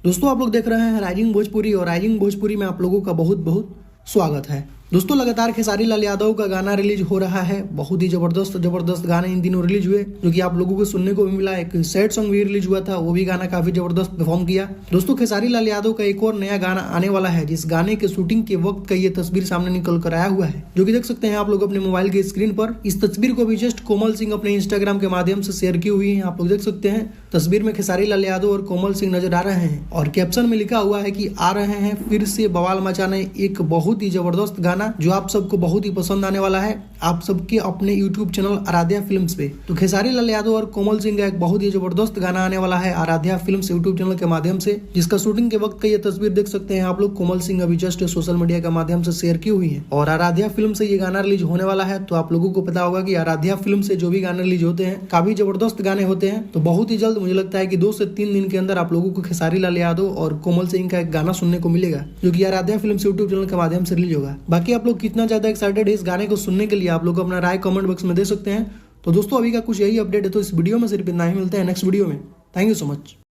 दोस्तों आप लोग देख रहे हैं राइजिंग भोजपुरी और राइजिंग भोजपुरी में आप लोगों का बहुत बहुत स्वागत है। दोस्तों लगातार खेसारी लाल यादव का गाना रिलीज हो रहा है। बहुत ही जबरदस्त गाने इन दिनों रिलीज हुए, जो कि आप लोगों को सुनने को भी मिला। एक सैड सॉन्ग भी रिलीज हुआ था, वो भी गाना काफी जबरदस्त परफॉर्म किया। दोस्तों खेसारी लाल यादव का एक और नया गाना आने वाला है, जिस गाने के शूटिंग के वक्त का ये तस्वीर सामने निकल कर आया हुआ है, जो कि देख सकते हैं आप लोग अपने मोबाइल के स्क्रीन पर। इस तस्वीर को भी जस्ट कोमल सिंह अपने इंस्टाग्राम के माध्यम से शेयर की हुई है। आप लोग देख सकते हैं तस्वीर में खेसारी लाल यादव और कोमल सिंह नजर आ रहे हैं और कैप्शन में लिखा हुआ है कि आ रहे हैं फिर से बवाल मचाने, एक बहुत ही जबरदस्त गाना जो आप सबको बहुत ही पसंद आने वाला है, आप सबके अपने यूट्यूब चैनल आराध्या फिल्म्स पे। तो खेसारी लाल यादव और कोमल सिंह का एक बहुत ही जबरदस्त गाना आने वाला है आराध्या फिल्म्स यूट्यूब चैनल के माध्यम से, जिसका शूटिंग के वक्त का ये तस्वीर देख सकते हैं आप लोग। कोमल सिंह अभी जस्ट सोशल मीडिया के माध्यम से शेयर की हुई है और आराध्या फिल्म से ये गाना रिलीज होने वाला है। तो आप लोगों को पता होगा कि आराध्या फिल्म से जो भी गाने रिलीज होते हैं काफी जबरदस्त गाने होते हैं। तो बहुत ही जल्द मुझे लगता है कि 2 से 3 दिन के अंदर आप लोगों को खेसारी लाल यादव और कोमल सिंह का एक गाना सुनने को मिलेगा, जो कि आराध्या फिल्म से यूट्यूब चैनल के माध्यम से रिलीज होगा। बाकी आप लोग कितना ज्यादा एक्साइटेड है इस गाने को सुनने के लिए, आप लोग अपना राय कमेंट बॉक्स में दे सकते हैं। तो दोस्तों अभी का कुछ यही अपडेट है, तो इस वीडियो में सिर्फ इतना ही। मिलते हैं नेक्स्ट वीडियो में। Thank you so much.